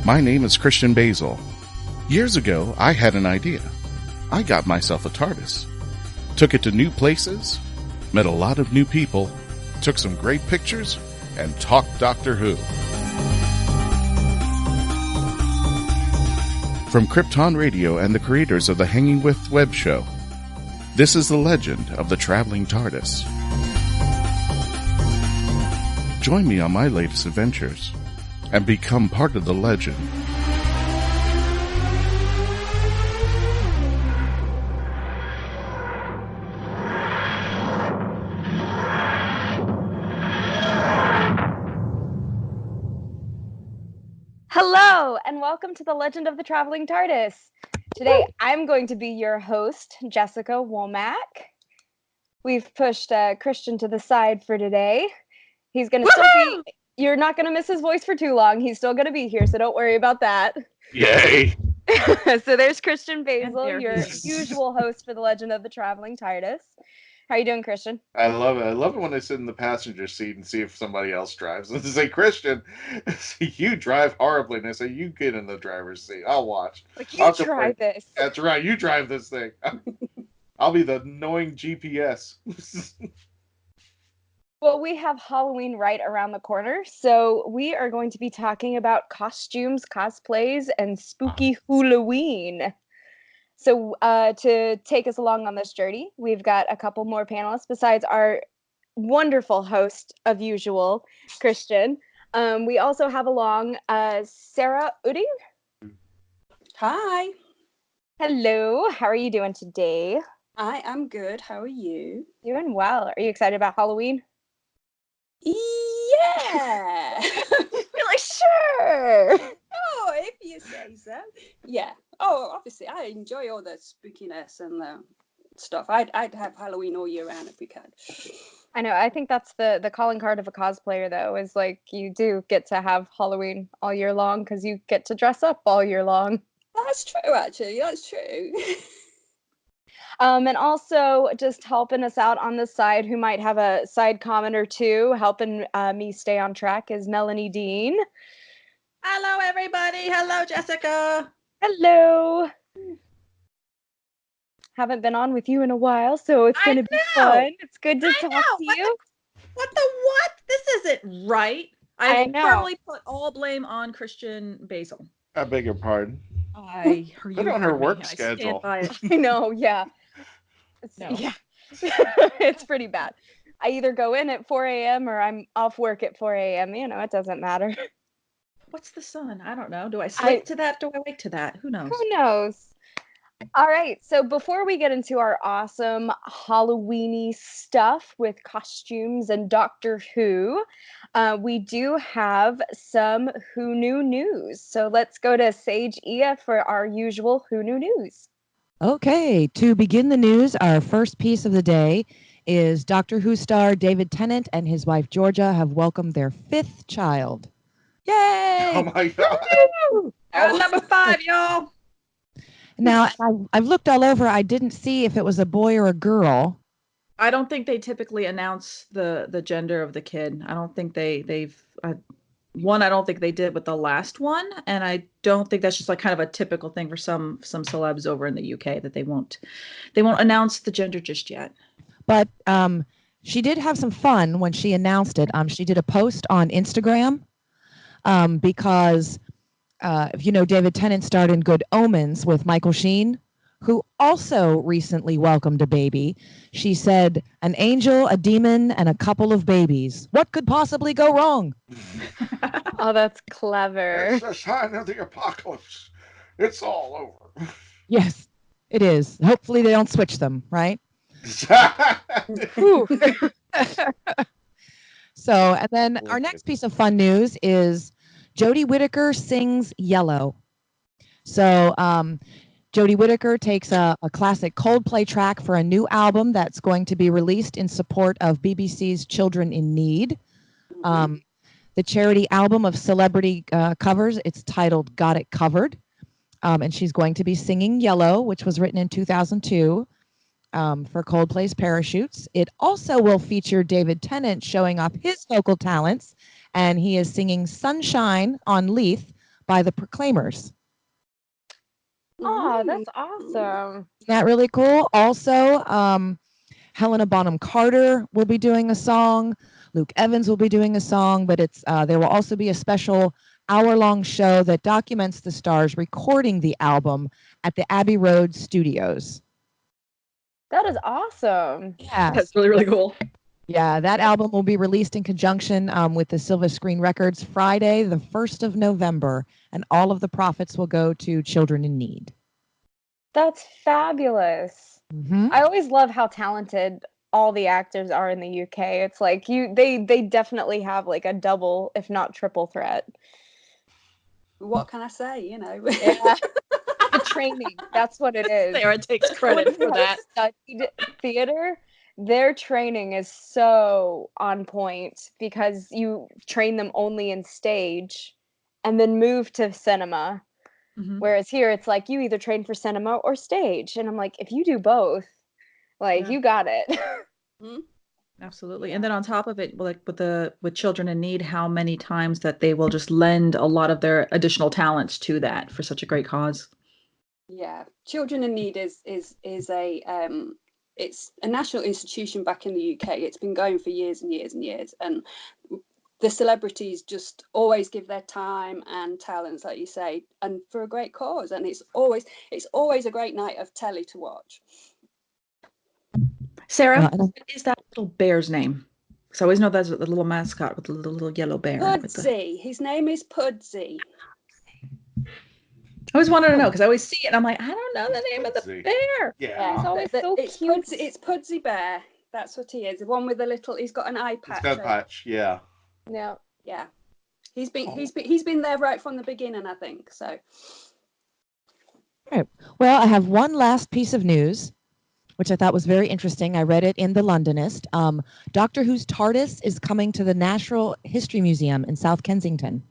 My name is Christian Basel. Years ago, I had an idea. I got myself a TARDIS. Took it to new places, met a lot of new people, took some great pictures, and talked Doctor Who. From Krypton Radio and the creators of the Hanging With web show, this is the legend of the Traveling Tardis. Join me on my latest adventures and become part of the legend. Hello, and welcome to the Legend of the Traveling Tardis. Today, I'm going to be your host, Jessica Womack. We've pushed Christian to the side for today. He's going to still be... You're not going to miss his voice for too long. He's still going to be here, so don't worry about that. Yay! So there's Christian Basel, your usual host for the Legend of the Traveling Tardis. How you doing, Christian? I love it. I love it when I sit in the passenger seat and see if somebody else drives. And say, Christian, you drive horribly. And I say, you get in the driver's seat. I'll watch. Like, you try this. That's right. You drive this thing. I'll be the annoying GPS. Well, we have Halloween right around the corner, so we are going to be talking about costumes, cosplays, and spooky Halloween. So to take us along on this journey, we've got a couple more panelists besides our wonderful host of usual, Christian. We also have along Sarah Utting. Hi. Hello. How are you doing today? I am good. How are you? Doing well. Are you excited about Halloween? Yeah. You're like, sure. Oh, if you say so. Yeah. Oh, obviously, I enjoy all the spookiness and the stuff. I'd have Halloween all year round if we could. I know. I think that's the calling card of a cosplayer, though, is like you do get to have Halloween all year long because you get to dress up all year long. That's true, actually. That's true. And also just helping us out on the side, who might have a side comment or two, helping me stay on track, is Melanie Dean. Hello, everybody. Hello, Jessica. Hello. Haven't been on with you in a while, so it's going to be fun. It's good to talk to you. What the what? This isn't right. I firmly put all blame on Christian Basel. I beg your pardon. Put it on her work schedule. I know, yeah. Yeah. It's pretty bad. I either go in at 4 a.m. or I'm off work at 4 a.m. You know, it doesn't matter. What's the sun? I don't know. Do I sleep to that? Do I wake to that? Who knows? Who knows? All right. So before we get into our awesome Halloween-y stuff with costumes and Doctor Who, we do have some Who Knew news. So let's go to Sage Ia for our usual Who Knew news. Okay, to begin the news, our first piece of the day is Doctor Who star David Tennant and his wife Georgia have welcomed their 5th child. Yay! Oh my God! Number 5, y'all. Now, I've looked all over. I didn't see if it was a boy or a girl. I don't think they typically announce the gender of the kid. I don't think they've. I don't think they did with the last one, and I don't think that's just like kind of a typical thing for some celebs over in the UK that they won't announce the gender just yet. But she did have some fun when she announced it. She did a post on Instagram because if you know, David Tennant starred in Good Omens with Michael Sheen, who also recently welcomed a baby. She said, "An angel, a demon, and a couple of babies. What could possibly go wrong?" Oh, that's clever. It's a sign of the apocalypse. It's all over. Yes, it is. Hopefully they don't switch them, right? So, and then our next piece of fun news is Jodie Whittaker sings Yellow. So, Jodie Whittaker takes a classic Coldplay track for a new album that's going to be released in support of BBC's Children in Need. The charity album of celebrity covers, it's titled Got It Covered. And she's going to be singing Yellow, which was written in 2002 for Coldplay's Parachutes. It also will feature David Tennant showing off his vocal talents, and he is singing Sunshine on Leith by the Proclaimers. Oh, that's awesome. Isn't that really cool? Also, Helena Bonham Carter will be doing a song. Luke Evans will be doing a song, but there will also be a special hour-long show that documents the stars recording the album at the Abbey Road Studios. That is awesome. Yeah, That's really, really cool. yeah, that album will be released in conjunction with the Silver Screen Records Friday, the 1st of November, and all of the profits will go to children in need. That's fabulous. Mm-hmm. I always love how talented all the actors are in the UK. It's like they definitely have like a double, if not triple threat. What can I say? You know. Yeah. The training, that's what it is. Sarah takes credit for that. Studied theater. Their training is so on point because you train them only in stage and then move to cinema. Mm-hmm. Whereas here it's like you either train for cinema or stage. And I'm like, if you do both, like you got it. Mm-hmm. Absolutely. And then on top of it, like with children in need, how many times that they will just lend a lot of their additional talents to that for such a great cause. Yeah, Children in Need is a it's a national institution back in the UK. It's been going for years and years and years, and the celebrities just always give their time and talents, like you say, and for a great cause. And it's always a great night of telly to watch. Sarah, what is that little bear's name? Because I always know that's the little mascot with the little yellow bear. Pudsey. His name is Pudsey. I always wanted to know because I always see it and I'm like, I don't know the name of the bear. Yeah, he's always so cute. It's Pudsey Bear. That's what he is. The one with the little. He's got an eye patch. He's got a patch. Yeah. Yeah. Yeah. He's been there right from the beginning, I think. So. All right. Well, I have one last piece of news, which I thought was very interesting. I read it in the Londonist. Doctor Who's TARDIS is coming to the Natural History Museum in South Kensington.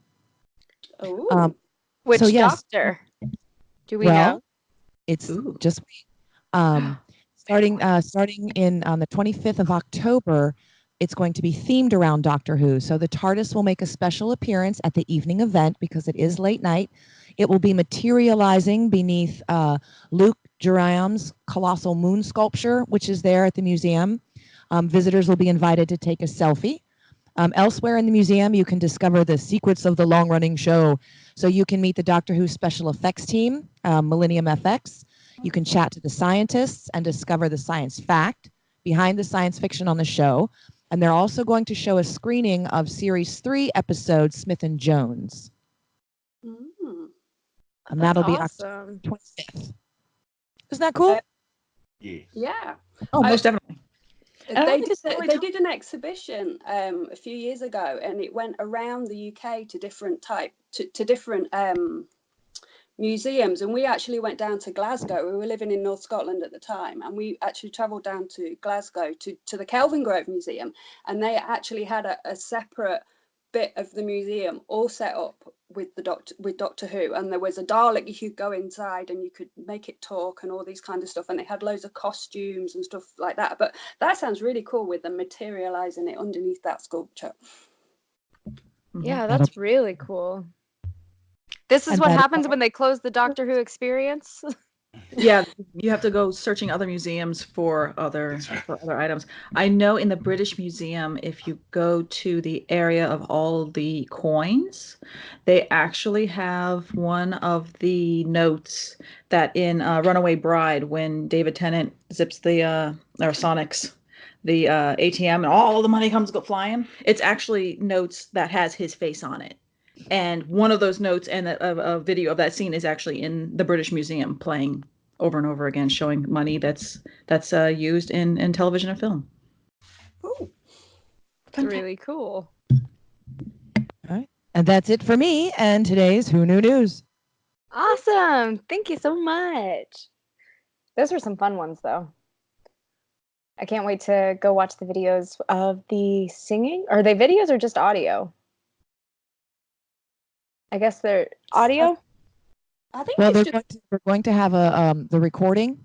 Oh. Which doctor? Do we know? It's just starting in on the 25th of October. It's going to be themed around Doctor Who. So the TARDIS will make a special appearance at the evening event because it is late night. It will be materializing beneath Luke Jerram's colossal moon sculpture, which is there at the museum. Visitors will be invited to take a selfie. Elsewhere in the museum, you can discover the secrets of the long-running show. So you can meet the Doctor Who special effects team, Millennium FX. You can chat to the scientists and discover the science fact behind the science fiction on the show. And they're also going to show a screening of Series 3 episode Smith and Jones. And that'll be October 25th. Isn't that cool? Yeah. Oh, most definitely. They did an exhibition a few years ago, and it went around the UK to different museums. And we actually went down to Glasgow. We were living in North Scotland at the time, and we actually travelled down to Glasgow to the Kelvingrove Museum, and they actually had a separate bit of the museum all set up with Doctor Who, and there was a Dalek you could go inside and you could make it talk and all these kind of stuff, and they had loads of costumes and stuff like that. But that sounds really cool with them materializing it underneath that sculpture. Yeah, that's really cool. This is what happens when they close the Doctor Who experience. Yeah, you have to go searching other museums for other items. I know in the British Museum, if you go to the area of all the coins, they actually have one of the notes that in Runaway Bride, when David Tennant zips or Sonic's the ATM and all the money comes flying, it's actually notes that has his face on it. And one of those notes and a video of that scene is actually in the British Museum playing over and over again, showing money that's used in television and film. Ooh, that's really cool. All right. And that's it for me and today's Who Knew News. Awesome. Thank you so much. Those were some fun ones, though. I can't wait to go watch the videos of the singing. Are they videos or just audio? I guess they're audio. I think we're going to have the recording,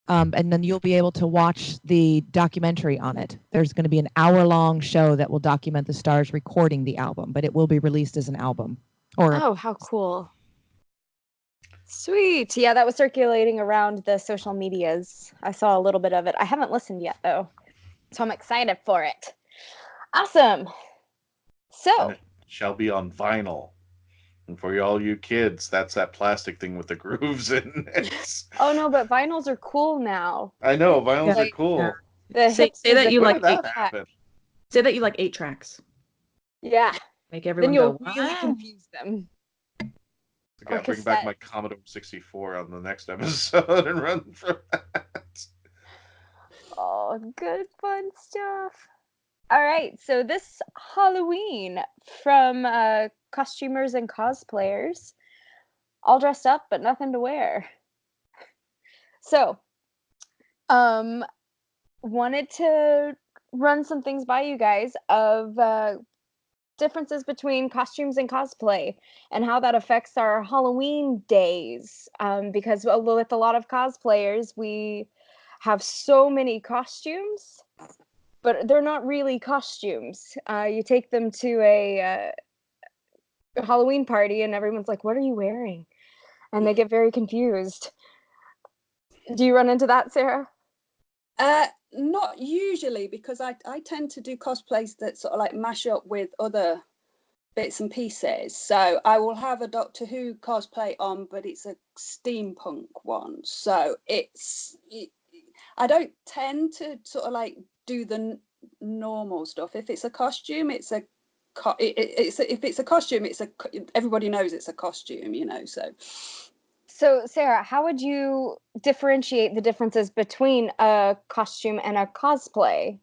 and then you'll be able to watch the documentary on it. There's going to be an hour-long show that will document the stars recording the album, but it will be released as an album Or Oh, how cool. Sweet. Yeah, that was circulating around the social medias. I saw a little bit of it. I haven't listened yet, though. So I'm excited for it. Awesome. And So, it shall be on vinyl. And for all you kids, that's that plastic thing with the grooves in it. oh no, but vinyls are cool now. I know, vinyls are Like, cool. the Say hipsters that you When like did that 8 happen? Say that you like 8 tracks. Yeah. Make everyone Then you'll go, really "Wow." confuse them. I Or gotta bring back my cassette. Commodore 64 on the next episode and run from that. Oh, good fun stuff. All right, so this Halloween from costumers and cosplayers, all dressed up but nothing to wear. So, um, wanted to run some things by you guys of differences between costumes and cosplay and how that affects our Halloween days. Because with a lot of cosplayers, we have so many costumes, but they're not really costumes. You take them to a Halloween party, and everyone's like, "What are you wearing?" And they get very confused. Do you run into that, Sarah? Not usually, because I tend to do cosplays that sort of like mash up with other bits and pieces. So I will have a Doctor Who cosplay on, but it's a steampunk one. So I don't tend to sort of like do the normal stuff. If it's a costume, it's a if it's a costume, everybody knows it's a costume, you know. So, Sarah, how would you differentiate the differences between a costume and a cosplay?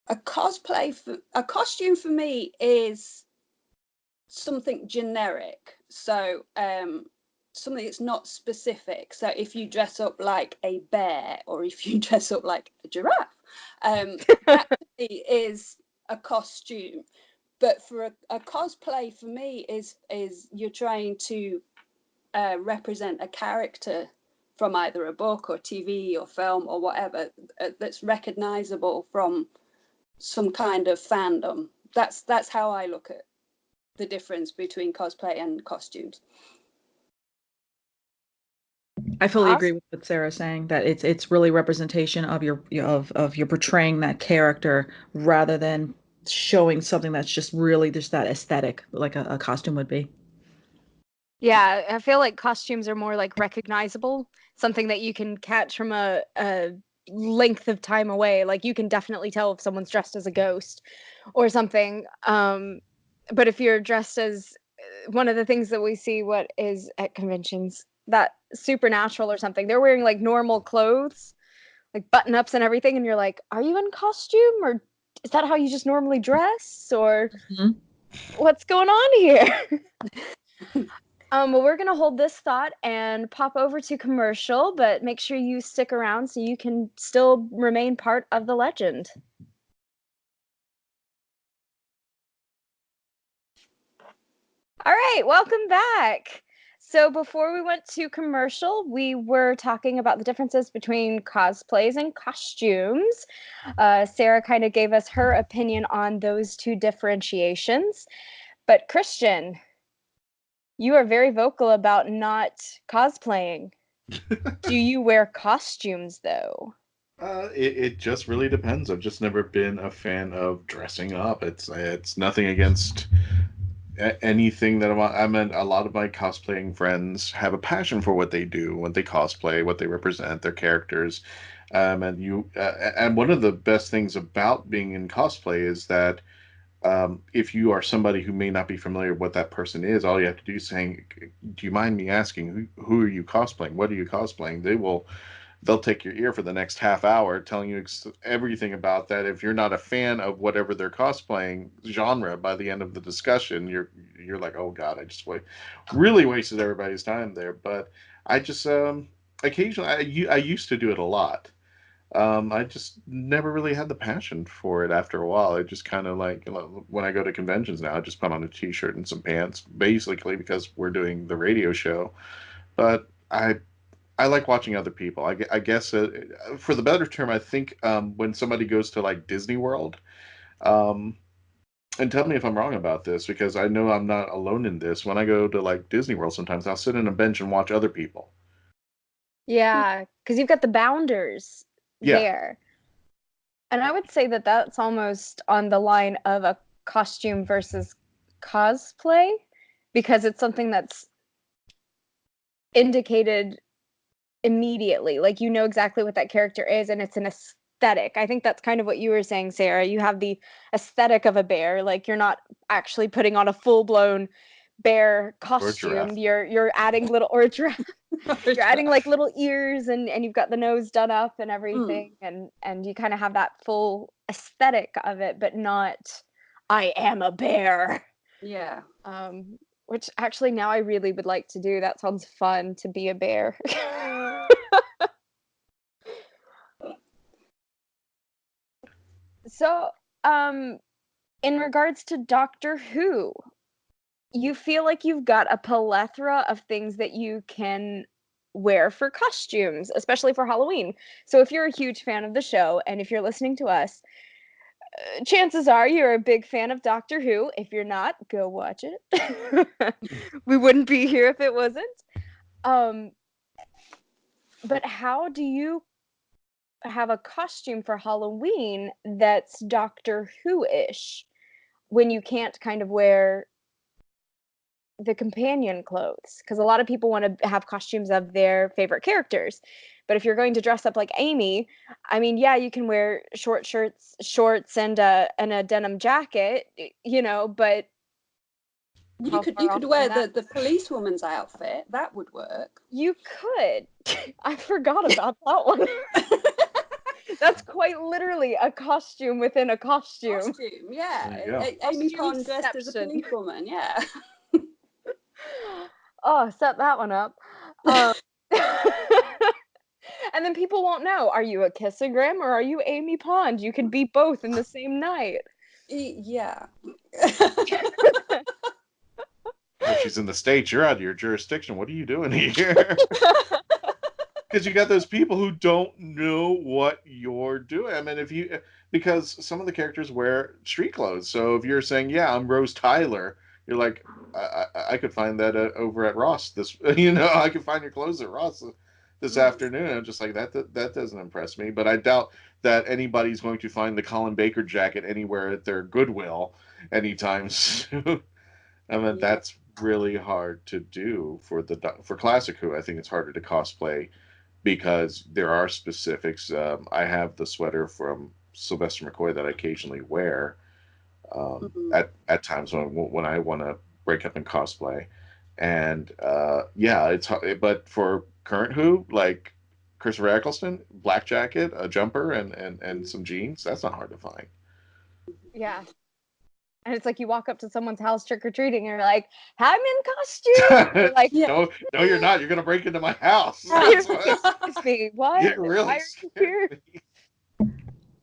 A costume for me is something generic. So something that's not specific. So if you dress up like a bear or if you dress up like a giraffe, that to me is a costume. But for a cosplay, for me, is you're trying to represent a character from either a book or TV or film or whatever that's recognizable from some kind of fandom. That's how I look at the difference between cosplay and costumes. I fully agree with what Sarah's saying, that it's really representation of your portraying that character rather than showing something that's just really just that aesthetic like a costume would be. Yeah, I feel like costumes are more like recognizable, something that you can catch from a length of time away. Like you can definitely tell if someone's dressed as a ghost or something. But if you're dressed as one of the things that we see what is at conventions, that supernatural or something, they're wearing like normal clothes, like button-ups and everything, and you're like, are you in costume or is that how you just normally dress or what's going on here? Well, we're going to hold this thought and pop over to commercial, but make sure you stick around so you can still remain part of the legend. All right, welcome back. So before we went to commercial, we were talking about the differences between cosplays and costumes. Sarah kind of gave us her opinion on those two differentiations. But Christian, you are very vocal about not cosplaying. Do you wear costumes, though? It just really depends. I've just never been a fan of dressing up. It's nothing against anything that I mean, a lot of my cosplaying friends have a passion for what they do, when they cosplay, what they represent, their characters. And one of the best things about being in cosplay is that if you are somebody who may not be familiar with what that person is, all you have to do is saying, "Do you mind me asking who are you cosplaying? What are you cosplaying?" They'll take your ear for the next half hour telling you everything about that. If you're not a fan of whatever they're cosplaying genre, by the end of the discussion, you're like, oh god, I just really wasted everybody's time there. But I just occasionally I used to do it a lot. I just never really had the passion for it after a while. I just kind of like, when I go to conventions now, I just put on a t-shirt and some pants, basically because we're doing the radio show. But I like watching other people. I guess for the better term, I think when somebody goes to like Disney World, um, And tell me if I'm wrong about this, because I know I'm not alone in this. When I go to like Disney World, sometimes I'll sit on a bench and watch other people. Yeah, because you've got the bounders Yeah, there. And I would say that that's almost on the line of a costume versus cosplay, because it's something that's indicated immediately. Like, you know exactly what that character is, and it's an aesthetic. I think that's kind of what you were saying, Sarah. You have the aesthetic of a bear. Like, you're not actually putting on a full-blown bear or a giraffe. costume. You're adding little, or a giraffe. You're adding like little ears, and you've got the nose done up and everything, and you kind of have that full aesthetic of it, but not I am a bear. Yeah. Which actually now I really would like to do. That sounds fun, to be a bear. So, in regards to Doctor Who, you feel like you've got a plethora of things that you can wear for costumes, especially for Halloween. So if you're a huge fan of the show, and if you're listening to us, chances are you're a big fan of Doctor Who. If you're not, go watch it. We wouldn't be here if it wasn't. But how do you have a costume for Halloween that's Doctor Who-ish when you can't kind of wear the companion clothes? Because a lot of people want to have costumes of their favorite characters, but if you're going to dress up like Amy, I mean, yeah, you can wear shorts and a denim jacket, but You could wear the policewoman's outfit. That would work. You could. I forgot about that one. That's quite literally a costume within a costume. Yeah. Amy Pond dressed as a policewoman, yeah. Oh, set that one up. And then people won't know, are you a kissogram or are you Amy Pond? You could be both in the same night. Yeah. If she's in the States, you're out of your jurisdiction. What are you doing here? Because you got those people who don't know what you're doing. I mean, because some of the characters wear street clothes. So if you're saying, yeah, I'm Rose Tyler, you're like, I could find that over at Ross. I could find your clothes at Ross this afternoon. I'm just like, that doesn't impress me. But I doubt that anybody's going to find the Colin Baker jacket anywhere at their Goodwill anytime soon. I mean, that's really hard to do for Classic Who. I think it's harder to cosplay because there are specifics. I have the sweater from Sylvester McCoy that I occasionally wear at times when I want to break up in cosplay, and it's hard. But for current Who, like Christopher Eccleston, black jacket, a jumper, and some jeans, that's not hard to find. Yeah. And it's like you walk up to someone's house trick-or-treating and you're like, I'm in costume. You're like, no, you're not. You're going to break into my house. Excuse me, what? It really Why are you here?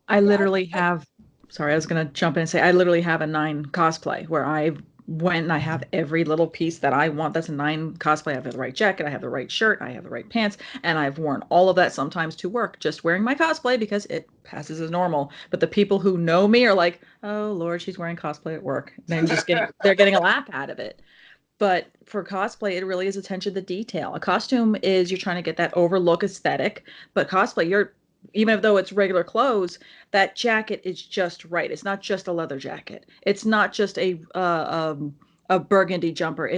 I literally have, sorry, I was going to jump in and say, I literally have a 9 cosplay where I went and I have every little piece that I want. That's a 9 cosplay. I have the right jacket, I have the right shirt, I have the right pants, and I've worn all of that sometimes to work, just wearing my cosplay because it passes as normal. But the people who know me are like, oh Lord, she's wearing cosplay at work. And they're getting a laugh out of it. But for cosplay, it really is attention to detail. A costume is you're trying to get that overlook aesthetic, but cosplay, even though it's regular clothes, that jacket is just right. It's not just a leather jacket. It's not just a burgundy jumper.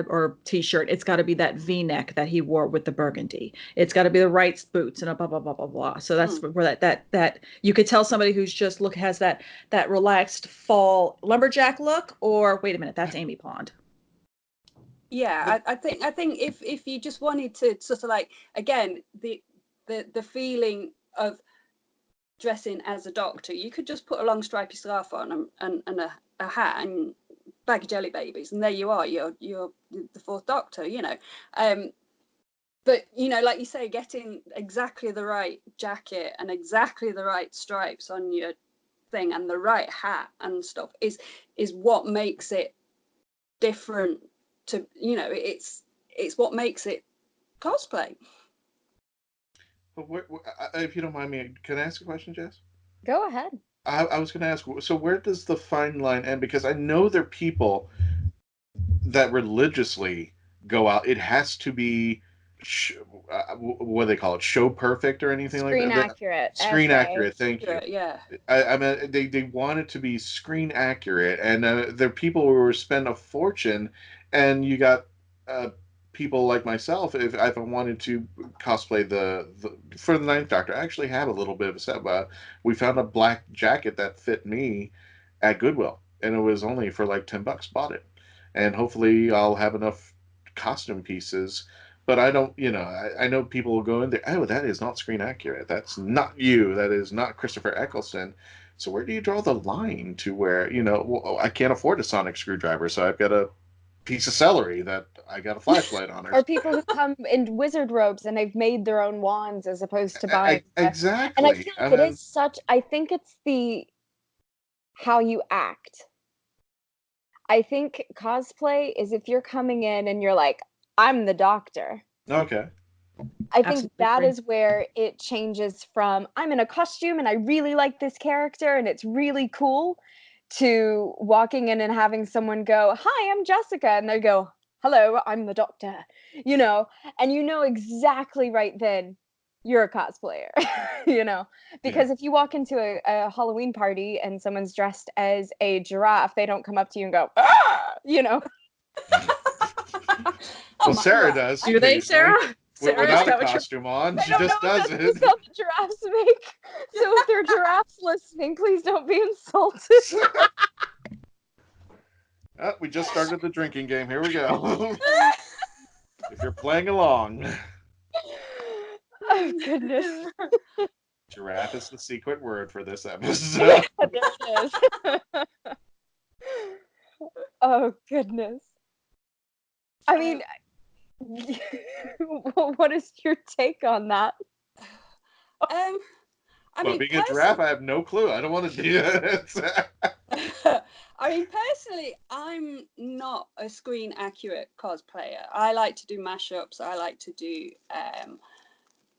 Or t-shirt. It's got to be that V-neck that he wore with the burgundy. It's got to be the right boots and a blah blah blah blah blah. So that's where that you could tell somebody who's just has that relaxed fall lumberjack look, or wait a minute, that's Amy Pond. Yeah, I think if you just wanted to sort of like, again, the feeling of dressing as a doctor, you could just put a long stripy scarf on and a hat and bag of jelly babies, and there you are. You're the 4th Doctor, but like you say, getting exactly the right jacket and exactly the right stripes on your thing and the right hat and stuff is what makes it different. To it's what makes it cosplay. But if you don't mind me, can I ask a question, Jess? Go ahead. I was going to ask, so where does the fine line end? Because I know there are people that religiously go out. It has to be, what do they call it? Show perfect or anything like Screen that? accurate, Screen SA. accurate. Thank you. Yeah. I mean, they want it to be screen accurate, and there are people who spend a fortune, and you got people like myself. If I wanted to cosplay the for the Ninth Doctor, I actually had a little bit of a set. We found a black jacket that fit me at Goodwill, and it was only for like $10. Bought it, and hopefully I'll have enough costume pieces. But I don't, I know people will go in there, oh, that is not screen accurate. That's not you. That is not Christopher Eccleston. So where do you draw the line to where, well, I can't afford a sonic screwdriver, so I've got a piece of celery that I got a flashlight on it. Or people who come in wizard robes and they've made their own wands as opposed to buying. Exactly. And I feel like it is such, I think it's how you act. I think cosplay is if you're coming in and you're like, I'm the Doctor. Okay. I think that is where it changes from I'm in a costume and I really like this character and it's really cool, to walking in and having someone go, hi, I'm Jessica. And they go, hello, I'm the Doctor. And exactly right then you're a cosplayer, because if you walk into a Halloween party and someone's dressed as a giraffe, they don't come up to you and go, ah, Well, Sarah does. Do they, Sarah? Without a costume on, she just does it. That's the sound the giraffes make. So if there are giraffes listening, please don't be insulted. We just started the drinking game. Here we go. If you're playing along. Oh, goodness. Giraffe is the secret word for this episode. There it is. Oh, goodness. I mean, what is your take on that? Being a giraffe, I have no clue. I don't want to do it. I mean, personally, I'm not a screen accurate cosplayer. I like to do mashups. I like to do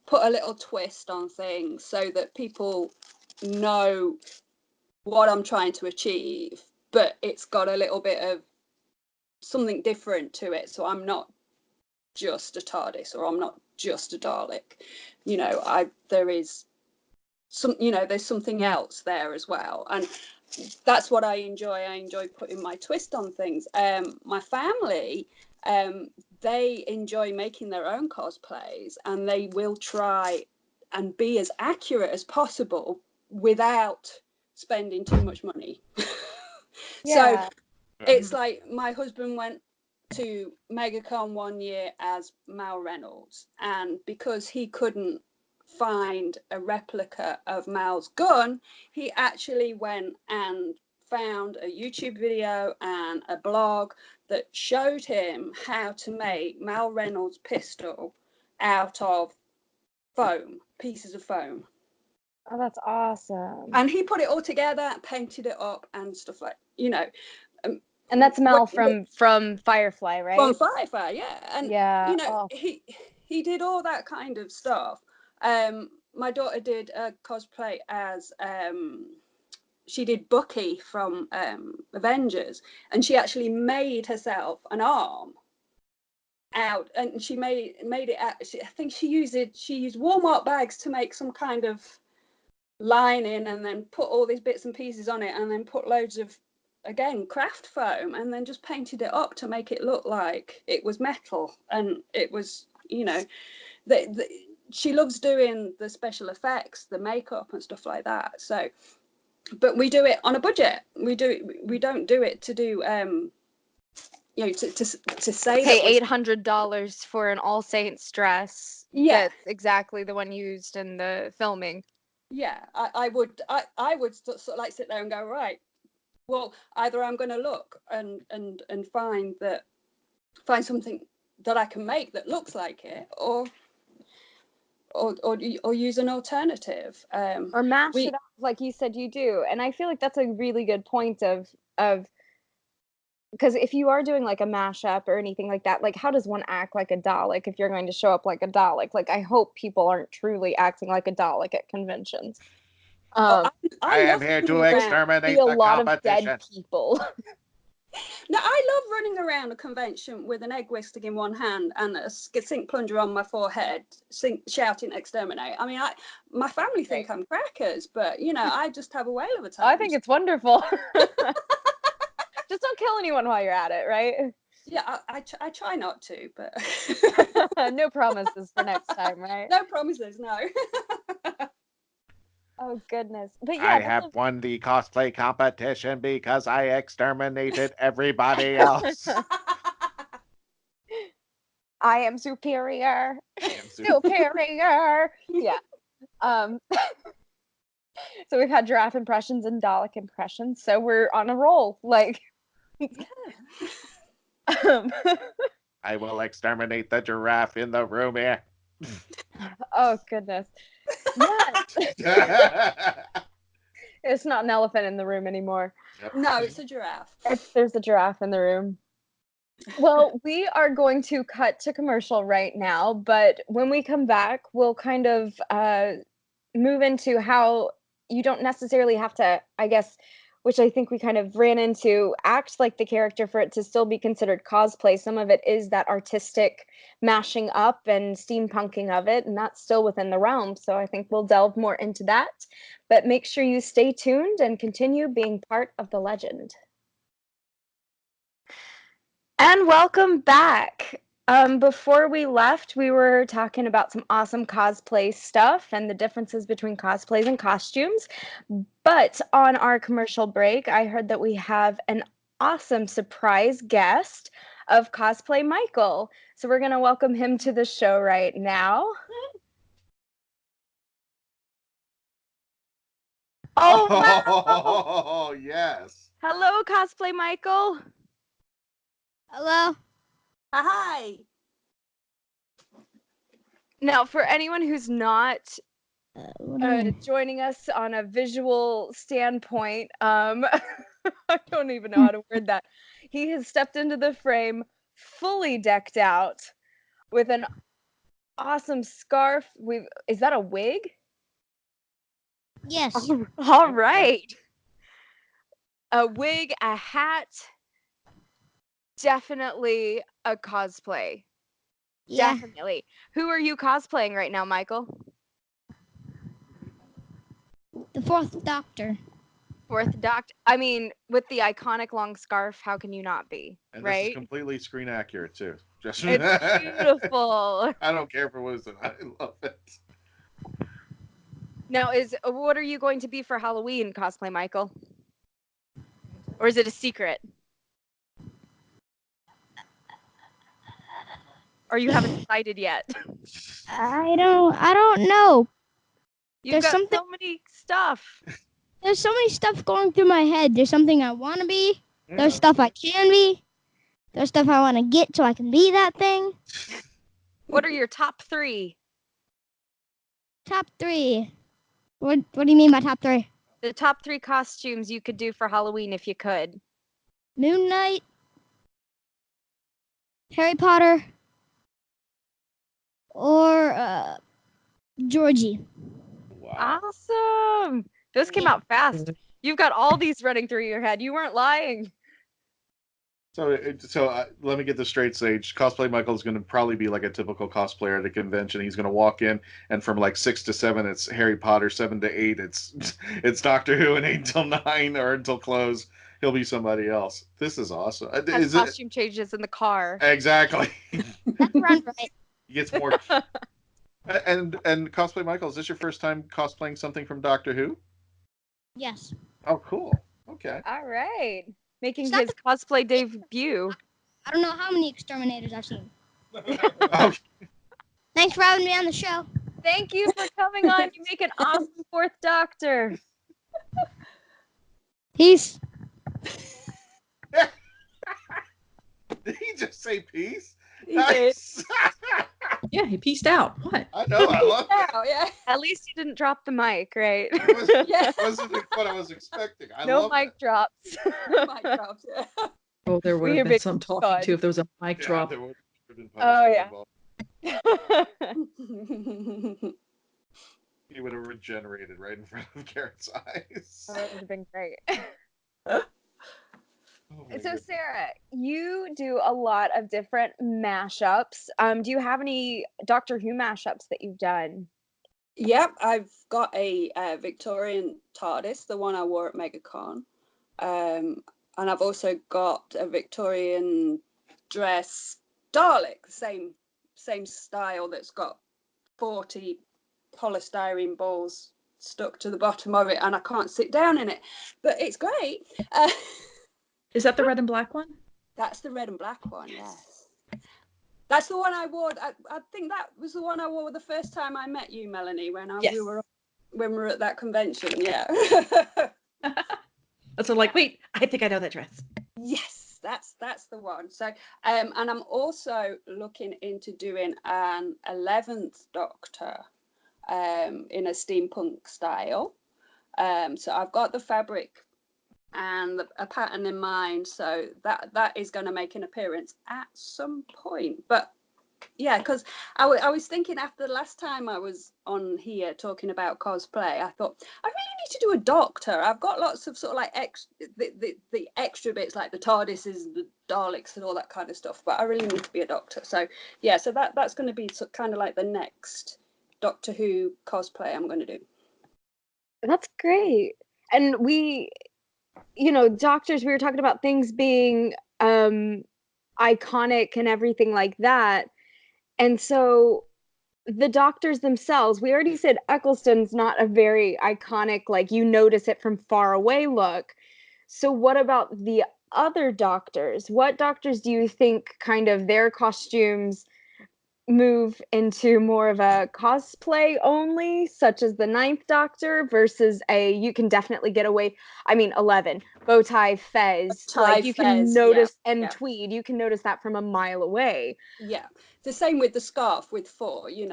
put a little twist on things so that people know what I'm trying to achieve, but it's got a little bit of something different to it. So I'm not just a TARDIS, or I'm not just a Dalek. There is there's something else there as well, and that's what I enjoy. I enjoy putting my twist on things. My family, they enjoy making their own cosplays, and they will try and be as accurate as possible without spending too much money. Yeah. So it's like my husband went to MegaCon one year as Mal Reynolds, and because he couldn't find a replica of Mal's gun, he actually went and found a YouTube video and a blog that showed him how to make Mal Reynolds' pistol out of pieces of foam. Oh, that's awesome. And he put it all together, painted it up and stuff like, and that's Mal from Firefly, right? From Firefly, yeah. And yeah, he did all that kind of stuff. My daughter did a cosplay as she did Bucky from Avengers, and she actually made herself an arm out, and she made it out. I think she used Walmart bags to make some kind of lining, and then put all these bits and pieces on it, and then put loads of, again, craft foam, and then just painted it up to make it look like it was metal. And it was, she loves doing the special effects, the makeup and stuff like that. So, but we do it on a budget. We don't do it to do to say pay $800 for an All Saints dress. Yeah, that's exactly the one used in the filming. Yeah, I would sort of like sit there and go, right, well, either I'm going to look and find something that I can make that looks like it, or use an alternative, or mash it up like you said you do. And I feel like that's a really good point of because if you are doing like a mashup or anything like that, like how does one act like a Dalek if you're going to show up like a Dalek? Like I hope people aren't truly acting like a Dalek at conventions. Um, I am love here to running around. exterminate see a the lot of competition. dead people. No, I love running around a convention with an egg whisk in one hand and a sink plunger on my forehead, shouting "exterminate." I mean, my family think I'm crackers, but you know, I just have a whale of a time. I think it's wonderful. Just don't kill anyone while you're at it, right? Yeah, I try not to, but no promises for next time, right? no promises, no. Oh goodness, but yeah, I have won the cosplay competition because I exterminated everybody else. I am superior. I am Superior. Yeah. So we've had giraffe impressions and Dalek impressions, so we're on a roll. Like, I will exterminate the giraffe in the room here. oh goodness. It's not an elephant in the room anymore. Yep. No, it's a giraffe. There's a giraffe in the room. Well, we are going to cut to commercial right now, but when we come back, we'll kind of move into how you don't necessarily have to, I guess, which I think we kind of ran into, act like the character for it to still be considered cosplay. Some of it is that artistic mashing up and steampunking of it, and that's still within the realm. So I think we'll delve more into that. But make sure you stay tuned and continue being part of the legend. And welcome back. Before we left, we were talking about some awesome cosplay stuff and the differences between cosplays and costumes. But on our commercial break, I heard that we have an awesome surprise guest of Cosplay Michael. So we're going to welcome him to the show right now. Oh, wow. Oh, yes. Hello, Cosplay Michael. Hello. Hi. Now, for anyone who's not joining us on a visual standpoint, I don't even know how to word that. He has stepped into the frame fully decked out with an awesome scarf. Is that a wig? Yes. All right. A wig, a hat, definitely a cosplay. Yeah. Definitely. Who are you cosplaying right now, Michael? The Fourth Doctor. Fourth Doctor. I mean, with the iconic long scarf, how can you not be? And right? this is completely screen accurate too. Just It's beautiful. I don't care if it wasn't. I love it. Now, what are you going to be for Halloween, Cosplay Michael? Or is it a secret? Or you haven't decided yet? I don't know. You've There's got so many stuff. There's so many stuff going through my head. There's something I want to be. There's stuff I can be. There's stuff I want to get so I can be that thing. What are your top 3? Top 3. What do you mean by top 3? The top 3 costumes you could do for Halloween if you could. Moon Knight, Harry Potter, or Georgie. Wow. Awesome. Those came out fast. You've got all these running through your head. You weren't lying. So let me get this straight, Sage. Cosplay Michael is going to probably be like a typical cosplayer at a convention. He's going to walk in, and from like 6 to 7, it's Harry Potter. 7 to 8, it's Doctor Who, and 8 till 9 or until close, he'll be somebody else. This is awesome. Has costume changes in the car. Exactly. That's right. He gets more. And Cosplay Michael, is this your first time cosplaying something from Doctor Who? Yes. Oh, cool. Okay. All right. Making his cosplay debut. I don't know how many exterminators I've seen. Okay. Thanks for having me on the show. Thank you for coming on. You make an awesome 4th Doctor. Peace. Did he just say peace? He Nice. Yeah, he pieced out. What? I know. I love it. Oh, yeah. At least you didn't drop the mic, right? It wasn't what I was expecting. No mic drops. Mic drops, yeah. Oh, there would We have have been been some talking fun. to if there was a mic drop. There would have been Oh, punishment yeah. involved. He would have regenerated right in front of Garrett's eyes. Oh, that would have been great. Oh my So, goodness. Sarah, you do a lot of different mashups. Do you have any Doctor Who mashups that you've done? Yep, I've got a Victorian TARDIS, the one I wore at MegaCon. And I've also got a Victorian dress Dalek, same style, that's got 40 polystyrene balls stuck to the bottom of it, and I can't sit down in it, but it's great. Is that the red and black one? That's the red and black one, yes. That's the one I wore. I think that was the one I wore the first time I met you, Melanie, when Yes. we were at that convention. Yeah. So like, wait, I think I know that dress. Yes, that's the one. So, and I'm also looking into doing an 11th Doctor, in a steampunk style. So I've got the fabric and a pattern in mind. So that is going to make an appearance at some point. But yeah, because I was thinking after the last time I was on here talking about cosplay, I thought I really need to do a Doctor. I've got lots of sort of like the extra bits like the TARDISes, the Daleks, and all that kind of stuff. But I really need to be a Doctor. So yeah, so that's going to be kind of like the next Doctor Who cosplay I'm going to do. That's great. And we, doctors, we were talking about things being iconic and everything like that. And so the doctors themselves, we already said Eccleston's not a very iconic, like you notice it from far away look. So what about the other doctors? What doctors do you think kind of their costumes move into more of a cosplay only, such as the Ninth Doctor, versus you can definitely get away, 11, bow tie, fez, like you can notice, and tweed, you can notice that from a mile away. Yeah, the same with the scarf with 4, you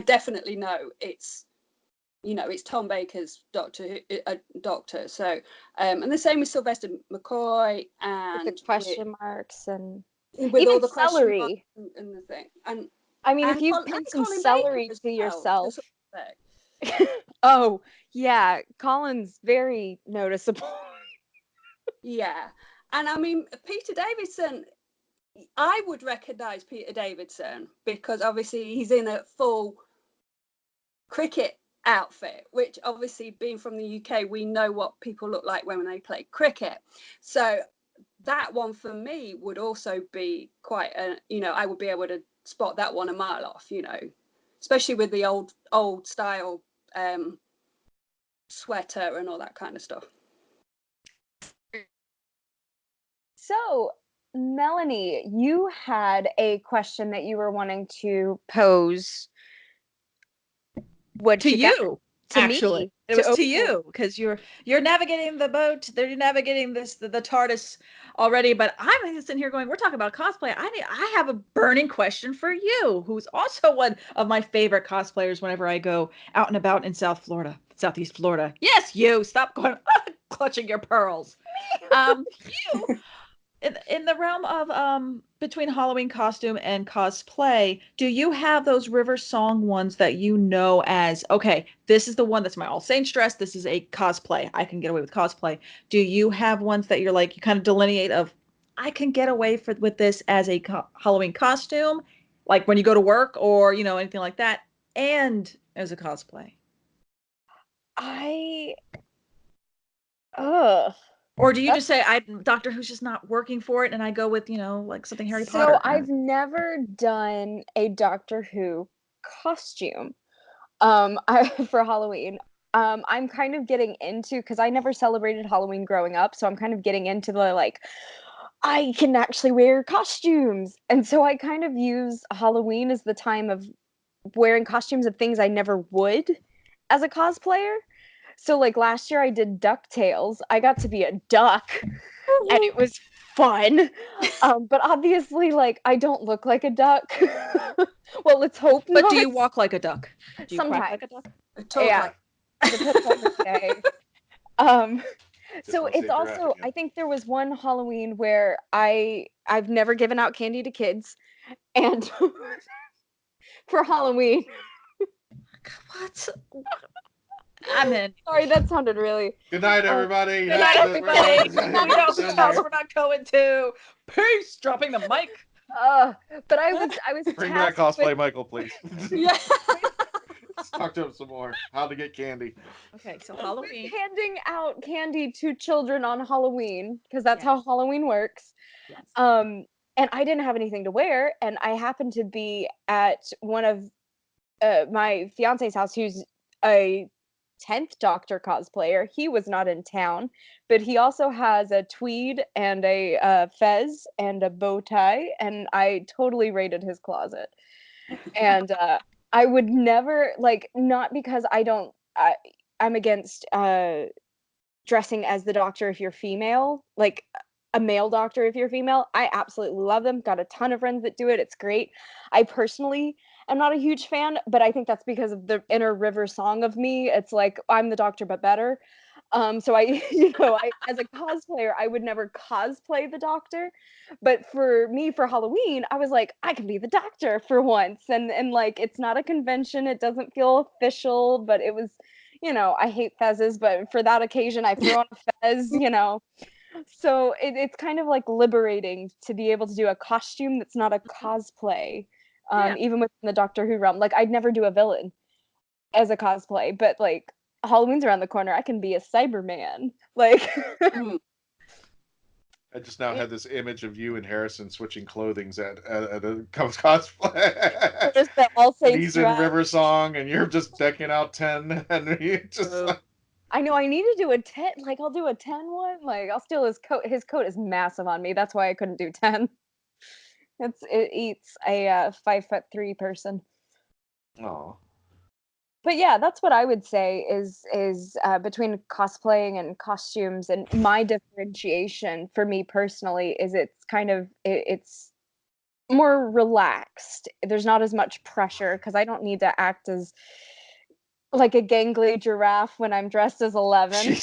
definitely know it's Tom Baker's Doctor. So and the same with Sylvester McCoy, and with the question marks, and with even all the celery and the thing, and if you pin some Colin celery Baker to yourself. well, Oh yeah, Colin's very noticeable. Yeah, and Peter Davison, I would recognize Peter Davison because obviously he's in a full cricket outfit, which obviously being from the UK, we know what people look like when they play cricket. So that one for me would also be quite I would be able to spot that one a mile off, especially with the old style sweater and all that kind of stuff. So Melanie, you had a question that you were wanting to pose. What to you? To actually, me. it was to you because you're navigating the boat. They're navigating the TARDIS already. But I'm sitting here going, we're talking about cosplay. I have a burning question for you, who's also one of my favorite cosplayers. Whenever I go out and about in Southeast Florida. Yes, you stop going clutching your pearls. You. In the realm of between Halloween costume and cosplay, do you have those River Song ones that you know as, okay, this is the one that's my All Saints dress, this is a cosplay, I can get away with cosplay? Do you have ones that you're like, you kind of delineate of, I can get away with this as a Halloween costume, like when you go to work or, anything like that, and as a cosplay? Or do you just say, Doctor Who's just not working for it, and I go with, like something Harry Potter? So I've never done a Doctor Who costume for Halloween. I'm kind of getting into, because I never celebrated Halloween growing up, so I'm kind of getting into the, I can actually wear costumes. And so I kind of use Halloween as the time of wearing costumes of things I never would as a cosplayer. So last year I did DuckTales. I got to be a duck and it was fun. But obviously I don't look like a duck. Well, let's hope not. But do you walk like a duck? Do you Sometimes. quack like a duck? Yeah. Depends on the day. So it's also, I think there was one Halloween where I've never given out candy to kids, and for Halloween What? I'm in. Sorry, that sounded really. Good night, everybody. Good night, everybody. We know whose Send house her. we're not going to. Peace. Dropping the mic. But I was Bring back tasked Cosplay with, Michael, please. Yeah. Let's talk to him some more. How to get candy. Okay, so with Halloween. handing out candy to children on Halloween because that's how Yes. Halloween works. Yes. And I didn't have anything to wear, and I happened to be at one of my fiance's house, who's a 10th Doctor cosplayer. He was not in town, but he also has a tweed and a fez and a bow tie, and I totally raided his closet. And I would never, like, not because I'm against dressing as the Doctor if you're female, like a male Doctor if you're female. I absolutely love them. Got a ton of friends that do it. It's great. I personally am not a huge fan, but I think that's because of the Inner River song of me. It's like I'm the Doctor but better. So I, I as a cosplayer, I would never cosplay the Doctor, but for me for Halloween, I was like, I can be the Doctor for once, and like it's not a convention, it doesn't feel official, but it was, I hate fezzes, but for that occasion, I threw on a fez. So it's kind of like liberating to be able to do a costume that's not a cosplay, Yeah. even within the Doctor Who realm. Like I'd never do a villain as a cosplay, but like Halloween's around the corner, I can be a Cyberman. Like I just now had this image of you and Harrison switching clothings at a cosplay. just the All And Saints he's in dress. River Song, and you're just decking out 10, and you just. I know I need to do a 10, like I'll do a 10 one. Like I'll steal his coat. His coat is massive on me. That's why I couldn't do 10. It eats a 5'3" person. Oh. But yeah, that's what I would say is between cosplaying and costumes, and my differentiation for me personally is it's kind of it's more relaxed. There's not as much pressure because I don't need to act as like a gangly giraffe when I'm dressed as 11.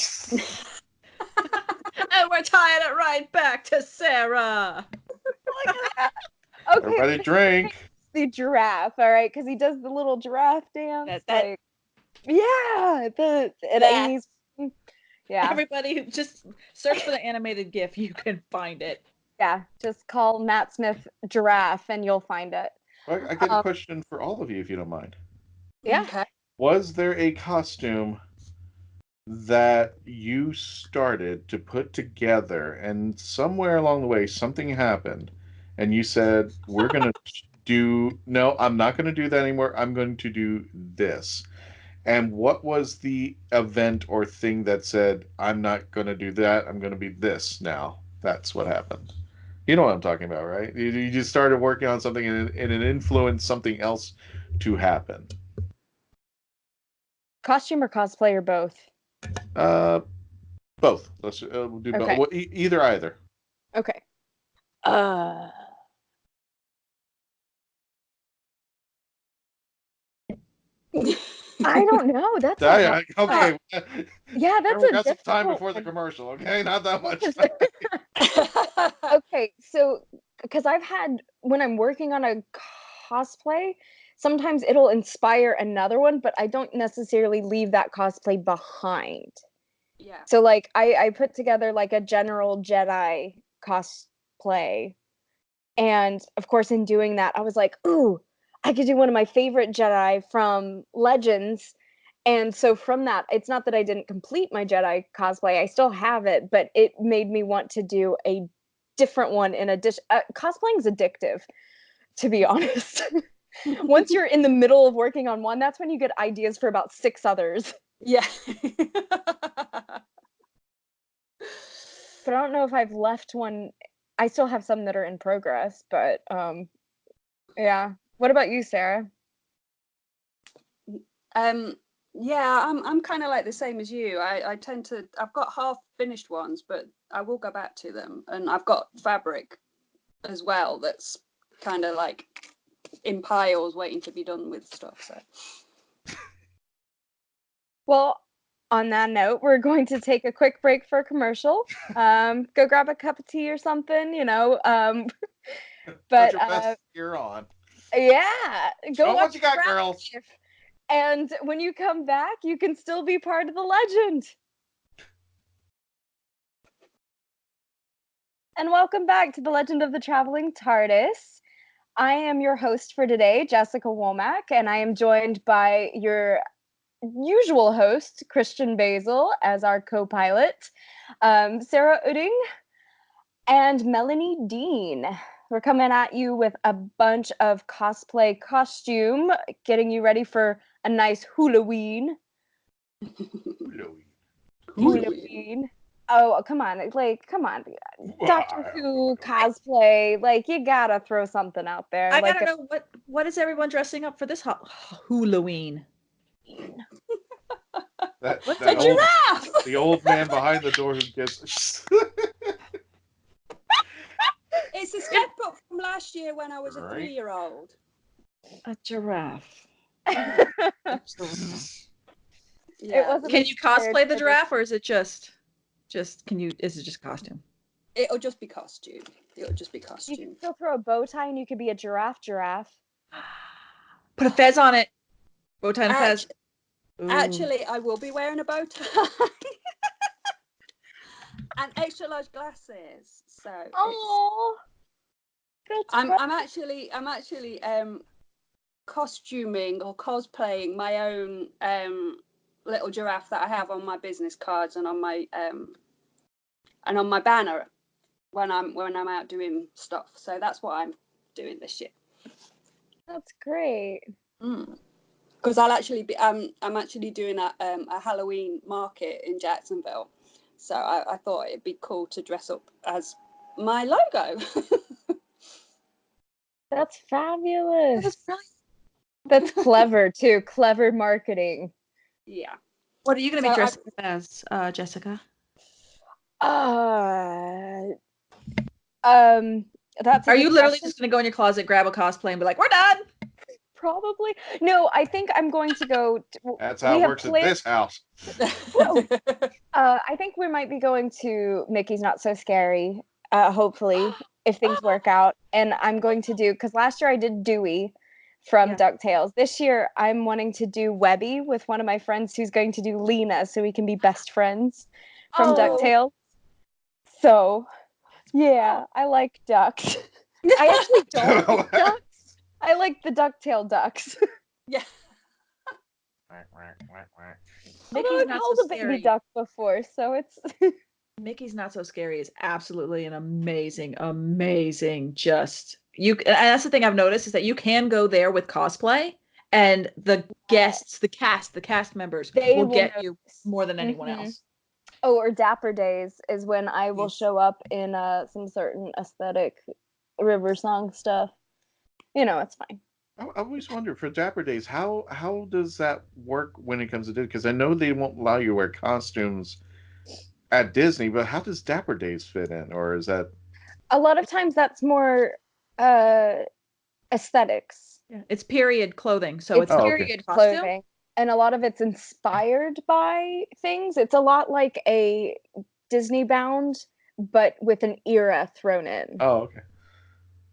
And we're tying it right back to Sarah. Look at that. Okay, Everybody drink. the giraffe, all right, because he does the little giraffe dance. That- like, yeah, yeah, Everybody who just search for the animated GIF, you can find it. yeah. Just call Matt Smith giraffe and you'll find it. Well, I got a question for all of you, if you don't mind. Yeah. Okay. Was there a costume that you started to put together, and somewhere along the way something happened, and you said, "We're gonna no, I'm not going to do that anymore. I'm going to do this." And what was the event or thing that said, "I'm not going to do that. I'm going to be this now"? That's what happened. You know what I'm talking about, right? You just started working on something, and it influenced something else to happen. Costume or cosplay or both? Both. Let's we'll do Okay. both. Well, either. Okay. I don't know. That's Okay. yeah, that's we got some difficult time before the one. commercial. Okay, not that much. Okay, so because I've had when I'm working on a cosplay, sometimes it'll inspire another one, but I don't necessarily leave that cosplay behind. Yeah. So like I put together like a General Jedi cosplay, and of course in doing that I was like, ooh, I could do one of my favorite Jedi from Legends. And so from that, it's not that I didn't complete my Jedi cosplay, I still have it, but it made me want to do a different one in addition. Cosplaying is addictive, to be honest. Once you're in the middle of working on one, that's when you get ideas for about 6 others. Yeah. But I don't know if I've left one. I still have some that are in progress, but yeah. What about you, Sarah? Yeah, I'm kind of like the same as you. I tend to, I've got half finished ones, but I will go back to them, and I've got fabric as well that's kind of like in piles waiting to be done with stuff. So Well, on that note, we're going to take a quick break for a commercial. Go grab a cup of tea or something, Put but your best gear on. yeah, go Show watch what you got, Traveling girls. And when you come back, you can still be part of the legend. And welcome back to the Legend of the Traveling Tardis. I am your host for today, Jessica Womack, and I am joined by your usual host, Christian Basel, as our co-pilot, Sarah Utting, and Melanie Dean. We're coming at you with a bunch of cosplay costume, getting you ready for a nice Halloween. Halloween. Oh, come on. Come on. Doctor Who cosplay. You gotta throw something out there. I gotta know what is everyone dressing up for this Halloween? What's a giraffe? The old man behind the door who gets... It's a step up from last year when I was a 3-year-old. A giraffe. Yeah. Can you cosplay the giraffe, or is it just is it just costume? It'll just be costume. You can still throw a bow tie and you could be a giraffe. Put a fez on it. Bow tie and a fez. Actually, I will be wearing a bow tie. And extra large glasses. So I'm actually costuming or cosplaying my own little giraffe that I have on my business cards and on my banner when I'm out doing stuff. So that's what I'm doing this year. That's great. Because I'll actually be I'm actually doing a Halloween market in Jacksonville. So I thought it'd be cool to dress up as my logo. That's fabulous. That's clever too. Clever marketing. Yeah. What are you going to be dressed up as, Jessica? That's. Are you literally just going to go in your closet, grab a cosplay, and be like, "We're done"? Probably. No, I think I'm going to go. That's how it works at this house. I think we might be going to Mickey's Not So Scary. Hopefully, if things work out. And I'm going to do, because last year I did Dewey from DuckTales. This year I'm wanting to do Webby with one of my friends who's going to do Lena, so we can be best friends from DuckTales. So, yeah, I like ducks. I actually don't like ducks. I like the ducktail ducks. Yeah. Mickey's Not So Scary. Baby duck before, so it's. Mickey's Not So Scary is absolutely an amazing. Just and that's the thing I've noticed is that you can go there with cosplay, and the guests, the cast members will get you more than anyone else. Oh, or Dapper Days is when I will show up in some certain aesthetic river song stuff. It's fine. I always wonder for Dapper Days, how does that work when it comes to Disney? Because I know they won't allow you to wear costumes at Disney, but how does Dapper Days fit in? Or is that... A lot of times that's more aesthetics. Yeah, it's period clothing. So it's period clothing. And a lot of it's inspired by things. It's a lot like a Disney bound, but with an era thrown in. Oh, okay.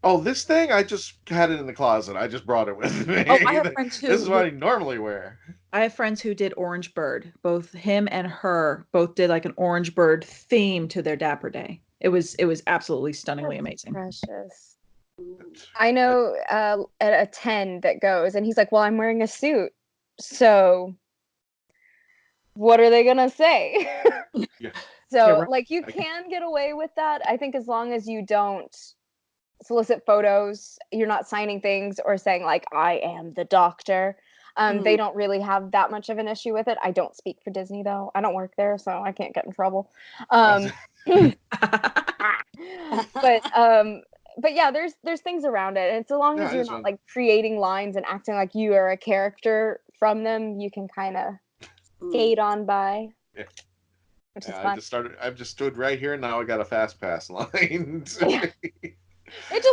Oh, this thing, I just had it in the closet. I just brought it with me. Oh, I have friends who... This is what I normally wear. I have friends who did Orange Bird. Both him and her both did like an Orange Bird theme to their Dapper Day. It was absolutely stunningly amazing. Precious. I know a 10 that goes, and he's like, well, I'm wearing a suit. So what are they going to say? Yeah. So, you can get away with that. I think as long as you don't solicit photos, you're not signing things or saying I am the doctor. They don't really have that much of an issue with it. I don't speak for Disney though. I don't work there, so I can't get in trouble. But yeah, there's things around it, and so long as you're not creating lines and acting like you are a character from them, you can kind of skate on by. Yeah. Which is fun. I've just stood right here, and now I got a fast pass line. It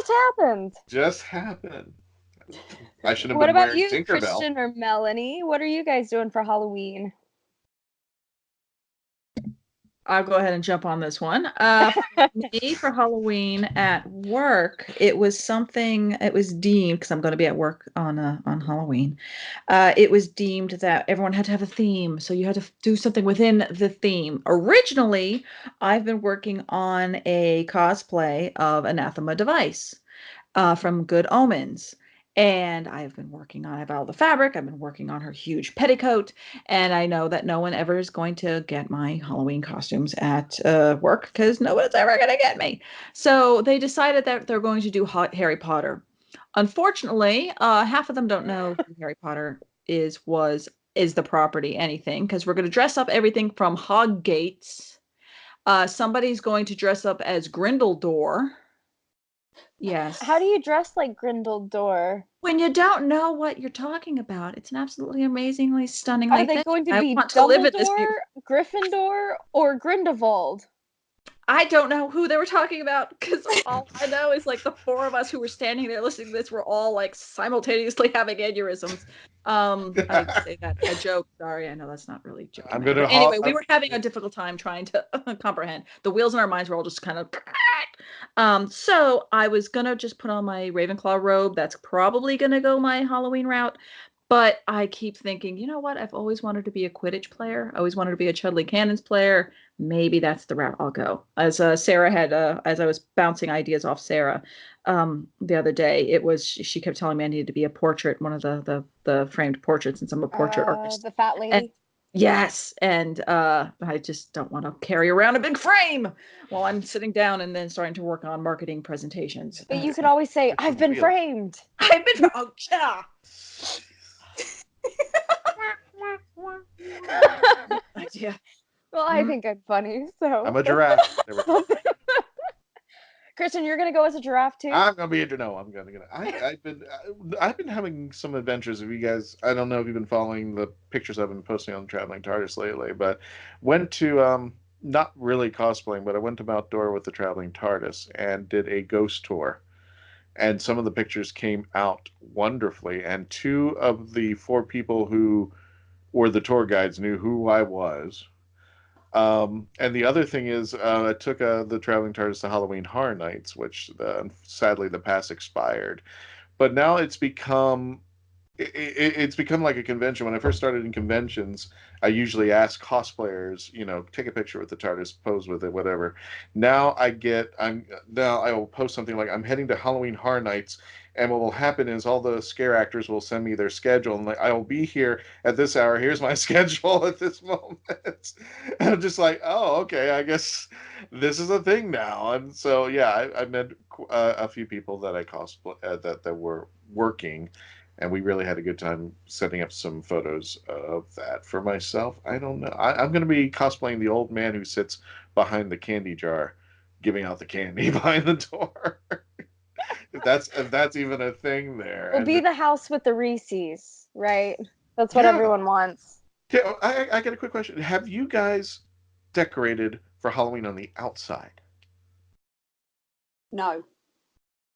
just happened. I should have What been about wearing you, Tinkerbell. Christian or Melanie? What are you guys doing for Halloween? I'll go ahead and jump on this one. For me, for Halloween at work, it was something. It was deemed because I'm going to be at work on Halloween. It was deemed that everyone had to have a theme, so you had to do something within the theme. Originally, I've been working on a cosplay of Anathema Device from Good Omens. And I've been working on about the fabric. I've been working on her huge petticoat. And I know that no one ever is going to get my Halloween costumes at work because no one's ever going to get me. So they decided that they're going to do Harry Potter. Unfortunately, half of them don't know who Harry Potter is the property anything because we're going to dress up everything from Hoggates. Somebody's going to dress up as Grindeldor. Yes. How do you dress like Grindeldor? When you don't know what you're talking about, it's an absolutely amazingly stunning Are they thing. going to I be want to live in this view. Dumbledore, Gryffindor, or Grindelwald? I don't know who they were talking about because all I know is like the four of us who were standing there listening to this were all like simultaneously having aneurysms. I say that a joke. Sorry, I know that's not really joking. I'm gonna. Anyway, we were having a difficult time trying to comprehend. The wheels in our minds were all just kind of. So I was gonna just put on my Ravenclaw robe. That's probably gonna go my Halloween route. But I keep thinking, you know what? I've always wanted to be a Quidditch player. I always wanted to be a Chudley Cannons player. Maybe that's the route I'll go. As Sarah had, as I was bouncing ideas off Sarah the other day, it was she kept telling me I needed to be a portrait, one of the framed portraits, since I'm a portrait artist. The fat lady. And, yes, and I just don't want to carry around a big frame while I'm sitting down and then starting to work on marketing presentations. But you could always say, "I've been framed." I've been. Oh, yeah. Idea. Well, I think I'm funny, so. I'm a giraffe. Kristen, you're gonna go as a giraffe too? I'm gonna be a no. I've been having some adventures. If you guys, I don't know if you've been following the pictures I've been posting on Traveling Tardis lately, but went to not really cosplaying, but I went to Mount Dora with the Traveling Tardis and did a ghost tour. And some of the pictures came out wonderfully. And 2 of the 4 people who were the tour guides knew who I was. And the other thing is, I took the Traveling TARDIS to Halloween Horror Nights, which sadly the pass expired. But now it's become like a convention. When I first started in conventions, I usually ask cosplayers, take a picture with the TARDIS, pose with it, whatever. Now I will post something like, I'm heading to Halloween Horror Nights, and what will happen is all the scare actors will send me their schedule, and I will be here at this hour. Here's my schedule at this moment. And I'm just like, oh, okay, I guess this is a thing now. And so, yeah, I met a few people that I cosplay that were working. And we really had a good time setting up some photos of that. For myself, I don't know. I'm going to be cosplaying the old man who sits behind the candy jar, giving out the candy behind the door. if that's even a thing there. We'll be the house with the Reese's, right? That's what everyone wants. Yeah, I got a quick question. Have you guys decorated for Halloween on the outside? No.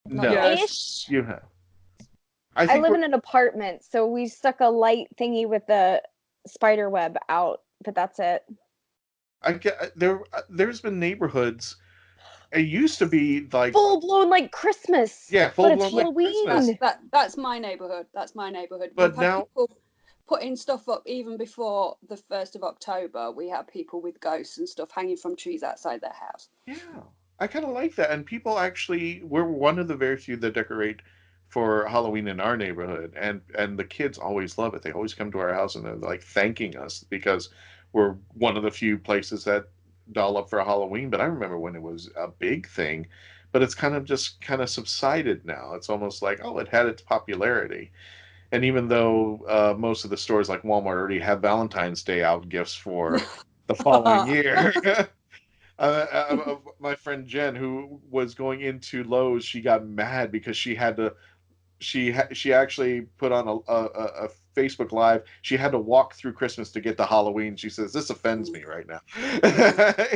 No. Yes. You have. I live in an apartment, so we stuck a light thingy with the spider web out, but that's it. There's been neighborhoods. It used to be like full blown like Christmas. Yeah, full blown like Christmas. That's my neighborhood. That's my neighborhood. But now people putting stuff up even before the 1st of October. We have people with ghosts and stuff hanging from trees outside their house. Yeah, I kind of like that. And people actually, we're one of the very few that decorate for Halloween in our neighborhood, and the kids always love it. They always come to our house and they're like thanking us because we're one of the few places that doll up for Halloween. But I remember when it was a big thing, but it's kind of subsided now. It's almost like, oh, it had its popularity. And even though most of the stores like Walmart already have Valentine's Day out gifts for the following year. My friend Jen, who was going into Lowe's, she got mad because she had to. She actually put on a Facebook Live. She had to walk through Christmas to get to Halloween. She says, this offends me right now.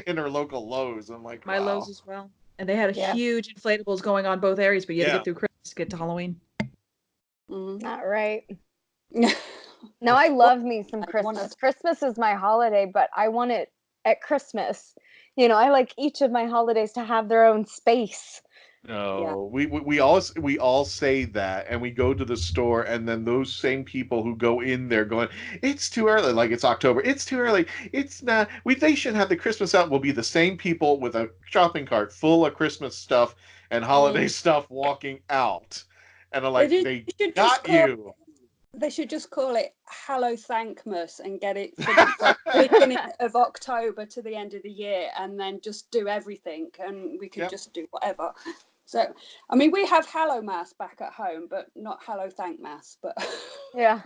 In her local Lowe's. I'm like, my Lowe's as well. And they had huge inflatables going on both areas, but you had to get through Christmas to get to Halloween. Not right. No, I love me some Christmas. Christmas is my holiday, but I want it at Christmas. You know, I like each of my holidays to have their own space. No, we all say that, and we go to the store, and then those same people who go in there going, "It's too early," like it's October, it's too early, it's not. They should have the Christmas out. Will be the same people with a shopping cart full of Christmas stuff and holiday stuff walking out, and I'm like, they should got you. They should just call it Hallow Thankmas and get it from the beginning of October to the end of the year, and then just do everything, and we could just do whatever. So, I mean, we have Hallow Mass back at home, but not Hallow Thankmas. But yeah,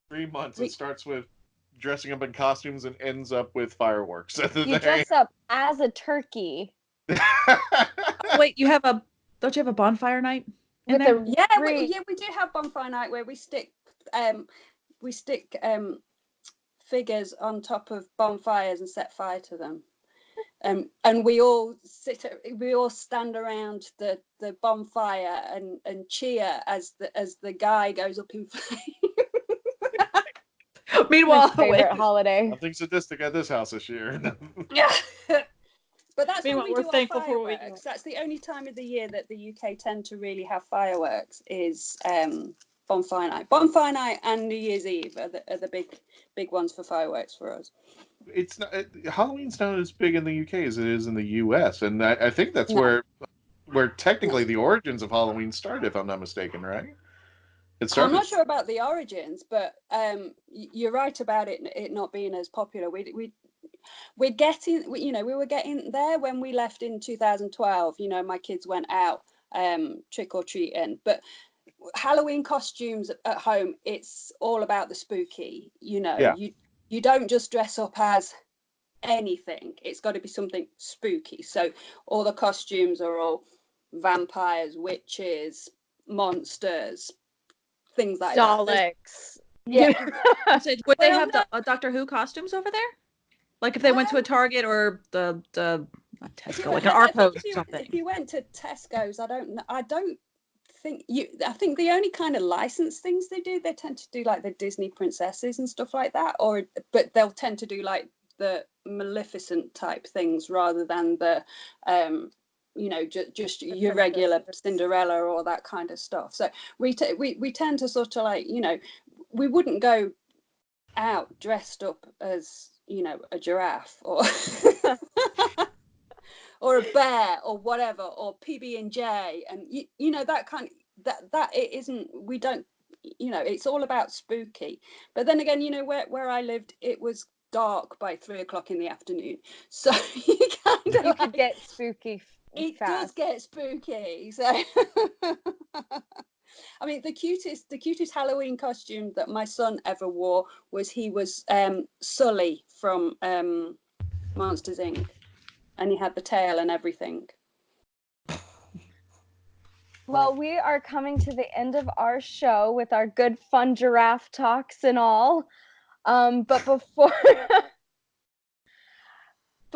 3 months. It starts with dressing up in costumes and ends up with fireworks. You dress up as a turkey. Wait, don't you have a bonfire night? We do have bonfire night where we stick figures on top of bonfires and set fire to them. And we all stand around the bonfire and cheer as the guy goes up in flames. Meanwhile, favorite holiday. Nothing sadistic at this house this year. Yeah. But that's when we we're do thankful our for what we fireworks. That's the only time of the year that the UK tend to really have fireworks is bonfire night. Bonfire night and New Year's Eve are the big ones for fireworks for us. It's not Halloween's not as big in the UK as it is in the US, and I think that's where technically the origins of Halloween started, if I'm not mistaken, right? I'm not sure about the origins, but you're right about it not being as popular. We were getting there when we left in 2012. You know, my kids went out trick or treating, but Halloween costumes at home, it's all about the spooky. You know, you don't just dress up as anything. It's got to be something spooky. So all the costumes are all vampires, witches, monsters, things like Daleks. Yeah. Would they have the Doctor Who costumes over there? Like if they went to a Target or the not Tesco, like an Arco or something. If you went to Tesco's, I think the only kind of licensed things they tend to do like the Disney princesses and stuff like that, but they'll tend to do like the Maleficent type things rather than the just your regular Cinderella or that kind of stuff. So we tend to sort of like, we wouldn't go out dressed up as a giraffe or or a bear or whatever, or PB&J, and that kind of that it isn't. We don't, it's all about spooky. But then again, where I lived, it was dark by 3 o'clock in the afternoon, so you could get spooky. It does get spooky. So I mean, the cutest Halloween costume that my son ever wore was Sully from Monsters Inc. And he had the tail and everything. Well, we are coming to the end of our show with our good fun giraffe talks and all. But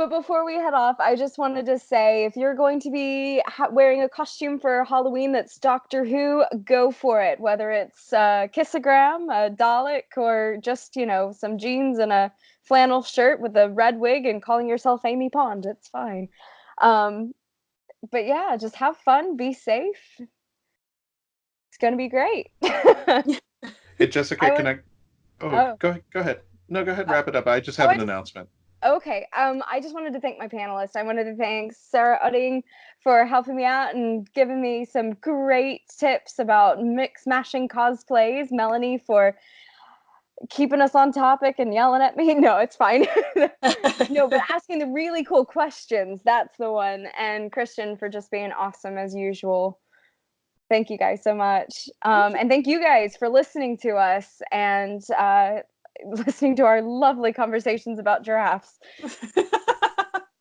before we head off, I just wanted to say, if you're going to be wearing a costume for Halloween that's Doctor Who, go for it. Whether it's a kissogram, a Dalek, or just, some jeans and a flannel shirt with a red wig and calling yourself Amy Pond, it's fine. But yeah, just have fun, be safe. It's going to be great. Hey, Jessica, go ahead. No, go ahead, wrap it up. I just have an announcement. Okay, I just wanted to thank my panelists. I wanted to thank Sarah Utting for helping me out and giving me some great tips about mix mashing cosplays. Melanie for keeping us on topic and yelling at me. No, it's fine. No, but asking the really cool questions, that's the one. And Christian for just being awesome as usual. Thank you guys so much. And thank you guys for listening to us and listening to our lovely conversations about giraffes.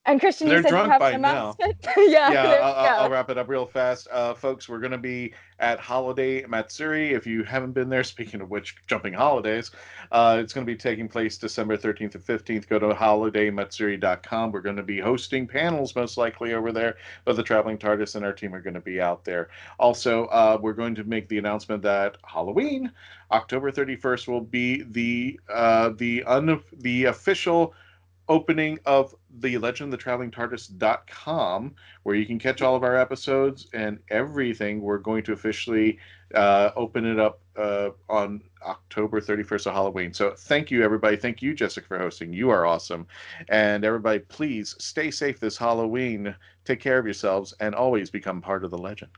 And Christian, they're you said drunk you have by an now. announcement. Yeah, I'll wrap it up real fast. Folks, we're going to be at Holiday Matsuri. If you haven't been there, speaking of which, jumping holidays, it's going to be taking place December 13th and 15th. Go to holidaymatsuri.com. We're going to be hosting panels most likely over there, but the Traveling Tardis and our team are going to be out there. Also, we're going to make the announcement that Halloween, October 31st, will be the official opening of the Legend of the Traveling Tardis.com, where you can catch all of our episodes and everything. We're going to officially open it up on October 31st of Halloween. So thank you, everybody. Thank you, Jessica, for hosting. You are awesome. And everybody, please stay safe this Halloween. Take care of yourselves and always become part of the legend.